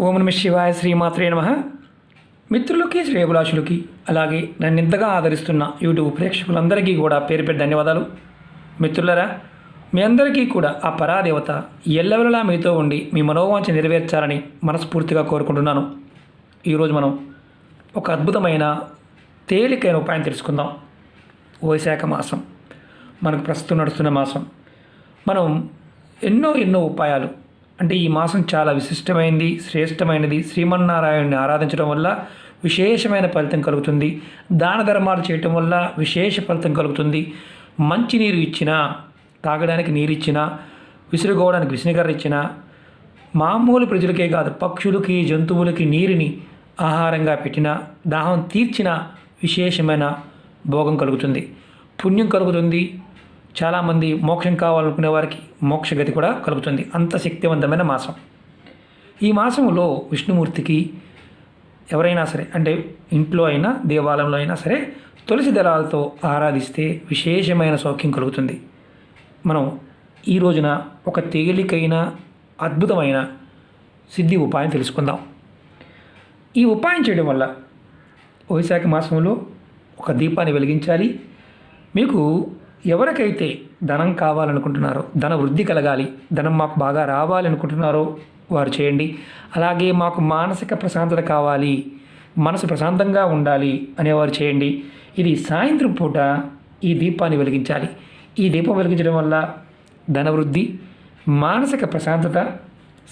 ఓం నమ శివాయ, శ్రీమాత్రే నమః. మిత్రులకి, శ్రేయభిలాషులకి, అలాగే నన్ను ఇంతగా ఆదరిస్తున్న యూట్యూబ్ ప్రేక్షకులందరికీ కూడా పేరు పేరు ధన్యవాదాలు. మిత్రులరా, మీ అందరికీ కూడా ఆ పరాదేవత ఎల్లవెల్లలా మీతో ఉండి మీ మనోవాంఛ నెరవేర్చాలని మనస్ఫూర్తిగా కోరుకుంటున్నాను. ఈరోజు మనం ఒక అద్భుతమైన తేలికైన ఉపాయం తెలుసుకుందాం. వైశాఖ మాసం మనకు ప్రస్తుతం నడుస్తున్న మాసం. మనం ఎన్నో ఉపాయాలు, అంటే ఈ మాసం చాలా విశిష్టమైనది, శ్రేష్టమైనది. శ్రీమన్నారాయణుని ఆరాధించడం వల్ల విశేషమైన ఫలితం కలుగుతుంది. దాన ధర్మాలు చేయటం వల్ల విశేష ఫలితం కలుగుతుంది. మంచి నీరు ఇచ్చినా, తాగడానికి నీరు ఇచ్చినా, విసురుకోవడానికి విసునగర్ర ఇచ్చినా, మామూలు ప్రజలకే కాదు పక్షులకి, జంతువులకి నీరుని ఆహారంగా పెట్టినా, దాహం తీర్చిన విశేషమైన భోగం కలుగుతుంది, పుణ్యం కలుగుతుంది. చాలామంది మోక్షం కావాలనుకునే వారికి మోక్షగతి కూడా కలుగుతుంది. అంత శక్తివంతమైన మాసం. ఈ మాసంలో విష్ణుమూర్తికి ఎవరైనా సరే, అంటే ఇంట్లో అయినా దేవాలయంలో అయినా సరే, తులసి దళాలతో ఆరాధిస్తే విశేషమైన సౌఖ్యం కలుగుతుంది. మనం ఈ రోజున ఒక తేలికైన అద్భుతమైన సిద్ధి ఉపాయం తెలుసుకుందాం. ఈ ఉపాయం చేయడం వల్ల వైశాఖ మాసంలో ఒక దీపాన్ని వెలిగించాలి. మీకు ఎవరికైతే ధనం కావాలనుకుంటున్నారో, ధన వృద్ధి కలగాలి, ధనం మాకు బాగా రావాలనుకుంటున్నారో వారు చేయండి. అలాగే మాకు మానసిక ప్రశాంతత కావాలి, మనసు ప్రశాంతంగా ఉండాలి అనేవారు చేయండి. ఇది సాయంత్రం పూట ఈ దీపాన్ని వెలిగించాలి. ఈ దీపం వెలిగించడం వల్ల ధనవృద్ధి, మానసిక ప్రశాంతత,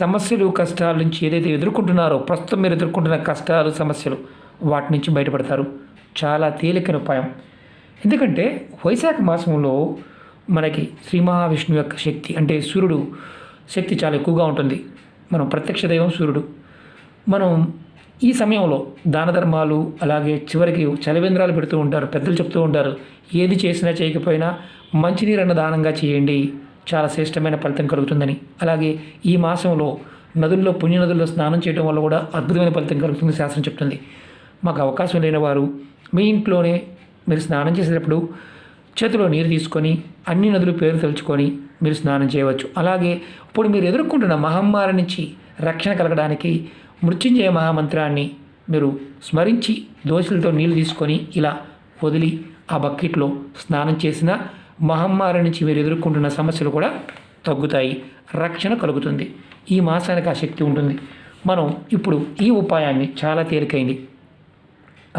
సమస్యలు, కష్టాల నుంచి ఏదైతే ఎదుర్కొంటున్నారో, ప్రస్తుతం మీరు ఎదుర్కొంటున్న కష్టాలు, సమస్యలు, వాటి నుంచి బయటపడతారు. చాలా తేలికైన ఉపాయం. ఎందుకంటే వైశాఖ మాసంలో మనకి శ్రీ మహావిష్ణువు యొక్క శక్తి, అంటే సూర్యుడు శక్తి చాలా ఎక్కువగా ఉంటుంది. మనం ప్రత్యక్ష దైవం సూర్యుడు. మనం ఈ సమయంలో దాన ధర్మాలు, అలాగే చివరికి చలవేంద్రాలు పెడుతూ ఉంటారు, పెద్దలు చెప్తూ ఉంటారు, ఏది చేసినా చేయకపోయినా మంచినీరన్న దానంగా చేయండి, చాలా శ్రేష్టమైన ఫలితం కలుగుతుందని. అలాగే ఈ మాసంలో నదుల్లో, పుణ్యనదుల్లో స్నానం చేయడం వల్ల కూడా అద్భుతమైన ఫలితం కలుగుతుంది శాస్త్రం చెప్తుంది. మాకు అవకాశం లేని వారు మీ ఇంట్లోనే మీరు స్నానం చేసేటప్పుడు చేతిలో నీరు తీసుకొని అన్ని నదుల పేరు తలుచుకొని మీరు స్నానం చేయవచ్చు. అలాగే ఇప్పుడు మీరు ఎదుర్కొంటున్న మహమ్మారి నుంచి రక్షణ కలగడానికి మృత్యుంజయ మహామంత్రాన్ని మీరు స్మరించి దోశలతో నీళ్ళు తీసుకొని ఇలా వదిలి ఆ బకెట్లో స్నానం చేసిన మహమ్మారి నుంచి మీరు ఎదుర్కొంటున్న సమస్యలు కూడా తగ్గుతాయి, రక్షణ కలుగుతుంది. ఈ మాసానికి ఆ శక్తి ఉంటుంది. మనం ఇప్పుడు ఈ ఉపాయాన్ని చాలా తేలికైంది,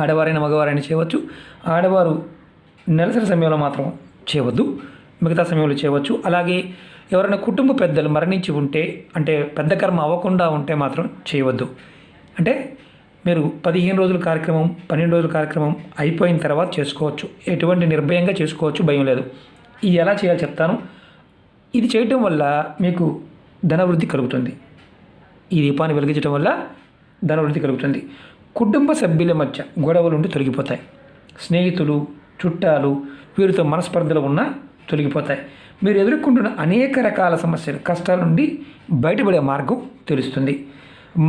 ఆడవారైన మగవారైనా చేయవచ్చు. ఆడవారు నెలసరి సమయంలో మాత్రం చేయవద్దు, మిగతా సమయంలో చేయవచ్చు. అలాగే ఎవరైనా కుటుంబ పెద్దలు మరణించి ఉంటే, అంటే పెద్ద కర్మ అవ్వకుండా ఉంటే మాత్రం చేయవద్దు. అంటే మీరు 15 రోజుల కార్యక్రమం, 12 రోజుల కార్యక్రమం అయిపోయిన తర్వాత చేసుకోవచ్చు. ఎటువంటి నిర్భయంగా చేసుకోవచ్చు, భయం లేదు. ఇది ఎలా చేయాలో చెప్తాను. ఇది చేయటం వల్ల మీకు ధనవృద్ధి కలుగుతుంది. ఈ దీపాన్ని వెలిగించడం వల్ల ధనవృద్ధి కలుగుతుంది. కుటుంబ సభ్యుల మధ్య గొడవలు ఉండి తొలగిపోతాయి. స్నేహితులు, చుట్టాలు, వీరితో మనస్పర్ధలు ఉన్నా తొలగిపోతాయి. మీరు ఎదుర్కొంటున్న అనేక రకాల సమస్యలు, కష్టాల నుండి బయటపడే మార్గం తెలుస్తుంది.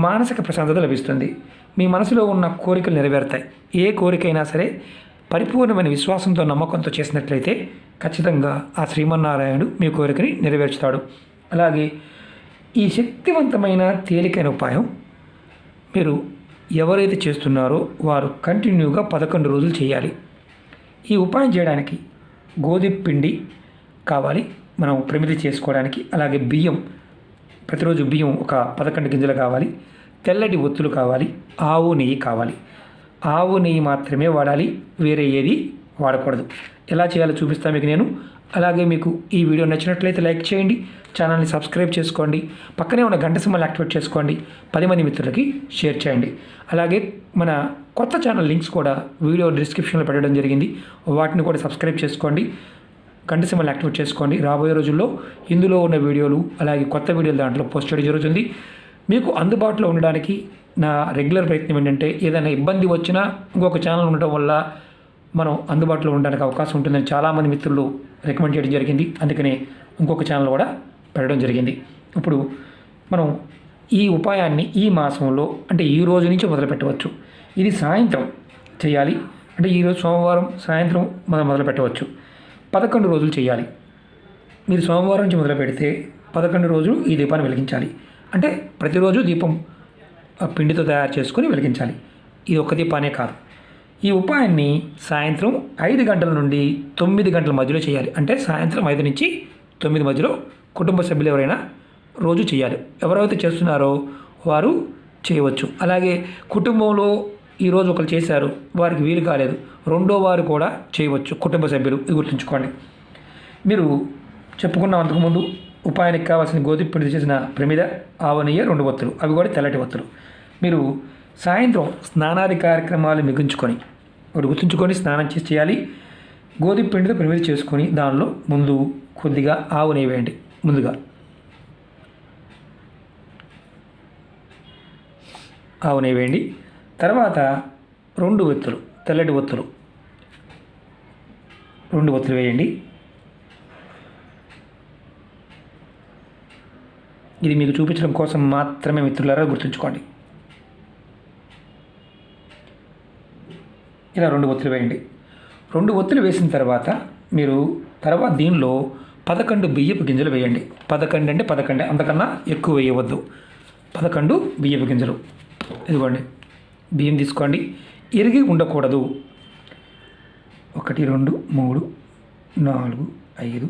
మానసిక ప్రశాంతత లభిస్తుంది. మీ మనసులో ఉన్న కోరికలు నెరవేరుతాయి. ఏ కోరికైనా సరే పరిపూర్ణమైన విశ్వాసంతో, నమ్మకంతో చేసినట్లయితే ఖచ్చితంగా ఆ శ్రీమన్నారాయణుడు మీ కోరికని నెరవేర్చుతాడు. అలాగే ఈ శక్తివంతమైన తేలికైన ఉపాయం మీరు ఎవరైతే చేస్తున్నారో వారు కంటిన్యూగా 11 రోజులు చేయాలి. ఈ ఉపాయం చేయడానికి గోధుమ పిండి కావాలి మనం ప్రమిది చేసుకోవడానికి. అలాగే బియ్యం, ప్రతిరోజు బియ్యం ఒక 11 గింజలు కావాలి. తెల్లటి ఒత్తులు కావాలి. ఆవు నెయ్యి కావాలి. ఆవు నెయ్యి మాత్రమే వాడాలి, వేరే ఏది వాడకూడదు. ఎలా చేయాలో చూపిస్తాను మీకు నేను. అలాగే మీకు ఈ వీడియో నచ్చినట్లయితే లైక్ చేయండి, ఛానల్ని సబ్స్క్రైబ్ చేసుకోండి, పక్కనే ఉన్న గంట సింబల్ యాక్టివేట్ చేసుకోండి, 10 మంది మిత్రులకి షేర్ చేయండి. అలాగే మన కొత్త ఛానల్ లింక్స్ కూడా వీడియో డిస్క్రిప్షన్లో పెట్టడం జరిగింది, వాటిని కూడా సబ్స్క్రైబ్ చేసుకోండి, గంట సింబల్ యాక్టివేట్ చేసుకోండి. రాబోయే రోజుల్లో ఇందులో ఉన్న వీడియోలు, అలాగే కొత్త వీడియోలు దాంట్లో పోస్ట్ చేయడం జరుగుతుంది. మీకు అందుబాటులో ఉండడానికి నా రెగ్యులర్ ప్రయత్నం ఏంటంటే, ఏదైనా ఇబ్బంది వచ్చినా ఇంకొక ఛానల్ ఉండటం వల్ల మనం అందుబాటులో ఉండడానికి అవకాశం ఉంటుందని చాలామంది మిత్రులు రికమెండ్ చేయడం జరిగింది. అందుకనే ఇంకొక ఛానల్ కూడా పెట్టడం జరిగింది. ఇప్పుడు మనం ఈ ఉపాయాన్ని ఈ మాసంలో, అంటే ఈ రోజు నుంచి మొదలు పెట్టవచ్చు. ఇది సాయంత్రం చేయాలి, అంటే ఈరోజు సోమవారం సాయంత్రం మనం మొదలు పెట్టవచ్చు. 11 రోజులు చేయాలి. మీరు సోమవారం నుంచి మొదలు పెడితే 11 రోజులు ఈ దీపాన్ని వెలిగించాలి. అంటే ప్రతిరోజు దీపం పిండితో తయారు చేసుకొని వెలిగించాలి. ఇది ఒక్క దీపానే కాదు. ఈ ఉపాయాన్ని సాయంత్రం 5 గంటల నుండి 9 గంటల మధ్యలో చేయాలి. అంటే సాయంత్రం 5 నుంచి 9 మధ్యలో కుటుంబ సభ్యులు ఎవరైనా రోజు చేయాలి. ఎవరైతే చేస్తున్నారో వారు చేయవచ్చు. అలాగే కుటుంబంలో ఈరోజు ఒకరు చేశారు, వారికి వీలు కాలేదు, రెండో వారు కూడా చేయవచ్చు కుటుంబ సభ్యులు. ఇది గుర్తుంచుకోండి. మీరు చెప్పుకున్న అంతకుముందు ఉపాయానికి కావాల్సిన గోధుమ పిండి చేసిన ప్రమిద, ఆవ నెయ్యి 2 ఒత్తులు, అవి కూడా తెల్లటి ఒత్తులు. మీరు సాయంత్రం స్నానాది కార్యక్రమాలు మిగించుకొని గుర్తుంచుకొని స్నానం చేయాలి. గోధుమ పిండితో ప్రమిద చేసుకొని దానిలో ముందు కొద్దిగా ఆవు నెయ్యి వేయండి. ముందుగా ఆవు నెయ్యి వేయండి. తర్వాత 2 ఒత్తులు, తెల్లటి ఒత్తులు 2 ఒత్తులు వేయండి. ఇది మీకు చూపించడం కోసం మాత్రమే మిత్రులారా, గుర్తుంచుకోండి. ఇలా 2 ఒత్తులు వేయండి. 2 ఒత్తులు వేసిన తర్వాత మీరు దీనిలో 11 బియ్యపు గింజలు వేయండి. 11 అంటే 11, అంతకన్నా ఎక్కువ వేయవద్దు. 11 బియ్యపు గింజలు. ఇదిగోండి, బియ్యం తీసుకోండి. ఇరిగి ఉండకూడదు. 1 2 3 4 5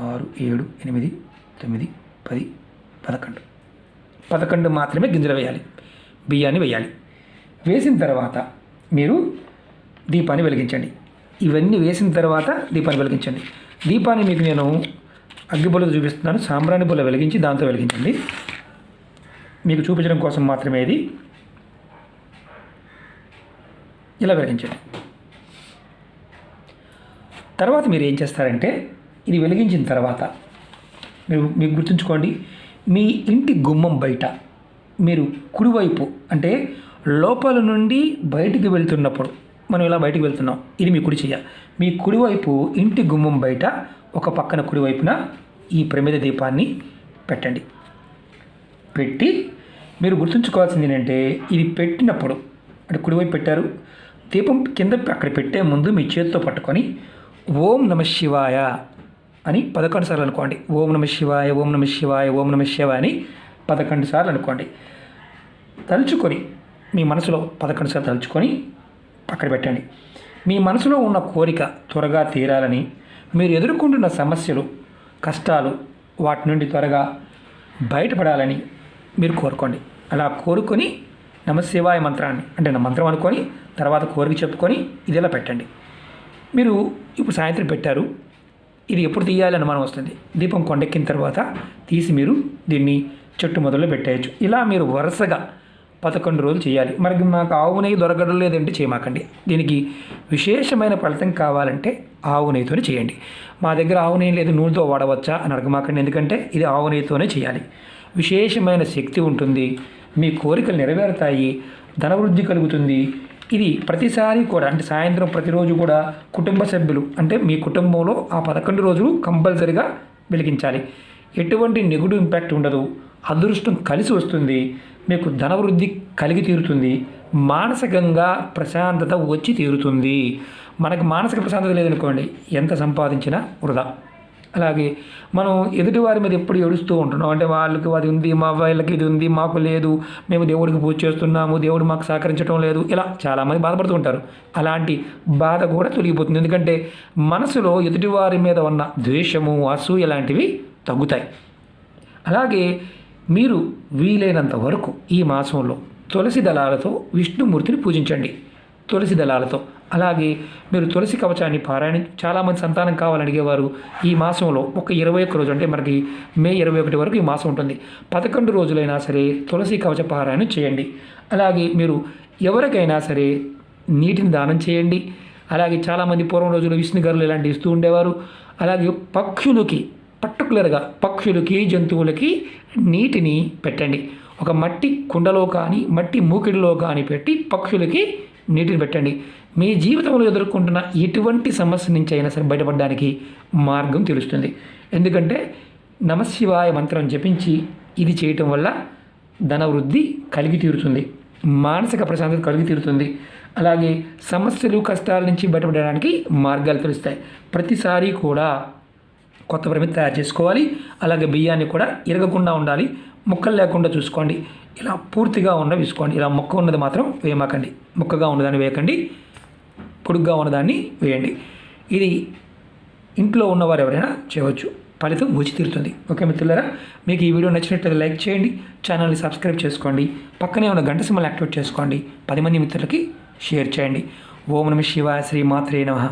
6 7 8 9 10 11 మాత్రమే గింజలు వేయాలి. బియ్యాన్ని వేయాలి. వేసిన తర్వాత మీరు దీపాన్ని వెలిగించండి. ఇవన్నీ వేసిన తర్వాత దీపాన్ని వెలిగించండి. దీపాన్ని మీకు నేను అగ్గిపుల్లతో చూపిస్తున్నాను. సాంబ్రాణి పుల్ల వెలిగించి దాంతో వెలిగించండి. మీకు చూపించడం కోసం మాత్రమే ఇది. ఇలా వెలిగించండి. తర్వాత మీరు ఏం చేస్తారంటే, ఇది వెలిగించిన తర్వాత మీకు గుర్తుంచుకోండి, మీ ఇంటి గుమ్మం బయట మీరు కుడివైపు, అంటే లోపల నుండి బయటికి వెళ్తున్నప్పుడు, మనం ఇలా బయటికి వెళ్తున్నాం, ఇది మీ కుడి చెయ్య. మీ కుడివైపు ఇంటి గుమ్మం బయట ఒక పక్కన కుడివైపున ఈ ప్రమిద దీపాన్ని పెట్టండి. పెట్టి మీరు గుర్తుంచుకోవాల్సింది ఏంటంటే, ఇది పెట్టినప్పుడు, అంటే కుడివైపు పెట్టారు, దీపం కింద అక్కడ పెట్టే ముందు మీ చేతితో పట్టుకొని ఓం నమ శివాయ అని 11 సార్లు అనుకోండి. ఓం నమ శివాయ, ఓం నమ శివాయ, ఓం నమ శివాయ అని 11 సార్లు అనుకోండి. తలుచుకొని మీ మనసులో 11 సార్లు తలుచుకొని పక్కన పెట్టండి. మీ మనసులో ఉన్న కోరిక త్వరగా తీరాలని, మీరు ఎదుర్కొంటున్న సమస్యలు, కష్టాలు, వాటి నుండి త్వరగా బయటపడాలని మీరు కోరుకోండి. అలా కోరుకొని నమశివాయ మంత్రాన్ని, అంటే నా మంత్రం అనుకొని తర్వాత కోరిక చెప్పుకొని ఇది ఇలా పెట్టండి. మీరు ఇప్పుడు సాయంత్రం పెట్టారు, ఇది ఎప్పుడు తీయాలి అనుమానం వస్తుంది. దీపం కొండెక్కిన తర్వాత తీసి మీరు దీన్ని చెట్టు మొదల్లో పెట్టేయచ్చు. ఇలా మీరు వరుసగా 11 రోజులు చేయాలి. మరి మాకు ఆవు నెయ్యి దొరకడం లేదంటే చేయమాకండి. దీనికి విశేషమైన ఫలితం కావాలంటే ఆవు నెయ్యితోనే చేయండి. మా దగ్గర ఆవు నెయ్యి లేదు, నూనెతో వాడవచ్చా అని అడగమాకండి. ఎందుకంటే ఇది ఆవు నెయ్యితోనే చేయాలి. విశేషమైన శక్తి ఉంటుంది, మీ కోరికలు నెరవేరుతాయి, ధనవృద్ధి కలుగుతుంది. ఇది ప్రతిసారి కూడా, అంటే సాయంత్రం ప్రతిరోజు కూడా కుటుంబ సభ్యులు, అంటే మీ కుటుంబంలో ఆ 11 రోజులు కంపల్సరిగా వెలిగించాలి. ఎటువంటి నెగిటివ్ ఇంపాక్ట్ ఉండదు. అదృష్టం కలిసి వస్తుంది, మీకు ధనవృద్ధి కలిగి తీరుతుంది, మానసికంగా ప్రశాంతత వచ్చి తీరుతుంది. మనకు మానసిక ప్రశాంతత లేదనుకోండి, ఎంత సంపాదించినా వృధా. అలాగే మనం ఎదుటివారి మీద ఎప్పుడు ఏడుస్తూ ఉంటున్నాం, అంటే వాళ్ళకి అది ఉంది, మా వాళ్ళకి ఇది ఉంది, మాకు లేదు, మేము దేవుడికి పూజ చేస్తున్నాము, దేవుడు మాకు సహకరించడం లేదు, ఇలా చాలామంది బాధపడుతూ ఉంటారు. అలాంటి బాధ కూడా తొలగిపోతుంది. ఎందుకంటే మనసులో ఎదుటివారి మీద ఉన్న ద్వేషము, అసూయ లాంటివి తగ్గుతాయి. అలాగే మీరు వీలైనంత వరకు ఈ మాసంలో తులసి దళాలతో విష్ణుమూర్తిని పూజించండి. తులసి దళాలతో. అలాగే మీరు తులసి కవచాన్ని పారాయణ, చాలామంది సంతానం కావాలని అడిగేవారు ఈ మాసంలో ఒక 21 రోజు, అంటే మనకి మే 21 వరకు ఈ మాసం ఉంటుంది. 11 రోజులైనా సరే తులసి కవచ పారాయణ చేయండి. అలాగే మీరు ఎవరికైనా సరే నీటిని దానం చేయండి. అలాగే చాలామంది పూర్వం రోజుల్లో విష్ణు గరులు ఇలాంటివి ఇస్తూ ఉండేవారు. అలాగే పక్షులకి, పర్టికులర్గా పక్షులకి, జంతువులకి నీటిని పెట్టండి. ఒక మట్టి కుండలో కానీ మట్టి మూకిడిలో కానీ పెట్టి పక్షులకి నీటిని పెట్టండి. మీ జీవితంలో ఎదుర్కొంటున్న ఎటువంటి సమస్య నుంచి అయినా సరే బయటపడడానికి మార్గం తెలుస్తుంది. ఎందుకంటే నమశివాయ మంత్రం జపించి ఇది చేయటం వల్ల ధనవృద్ధి కలిగి తీరుతుంది, మానసిక ప్రశాంతత కలిగి తీరుతుంది. అలాగే సమస్యలు, కష్టాల నుంచి బయటపడడానికి మార్గాలు తెలుస్తాయి. ప్రతిసారి కూడా కొత్త ప్రమిద తయారు చేసుకోవాలి. అలాగే బియ్యాన్ని కూడా ఇరగకుండా ఉండాలి. ముక్కలు లేకుండా చూసుకోండి. ఇలా పూర్తిగా ఉన్నవి వేసుకోండి. ఇలా ముక్క ఉన్నది మాత్రం వేయమాకండి. ముక్కగా ఉన్నదాన్ని వేయకండి, పొడుగ్గా ఉన్నదాన్ని వేయండి. ఇది ఇంట్లో ఉన్నవారు ఎవరైనా చేయవచ్చు. ఫలితం రుచి తీరుతుంది. ఓకే మిత్రులారా, మీకు ఈ వీడియో నచ్చినట్లయితే లైక్ చేయండి, ఛానల్ని సబ్స్క్రైబ్ చేసుకోండి, పక్కనే ఉన్న గంట సింబల్ యాక్టివేట్ చేసుకోండి, 10 మంది మిత్రులకి షేర్ చేయండి. ఓం నమః శివాయ, శ్రీ మాత్రే నమః.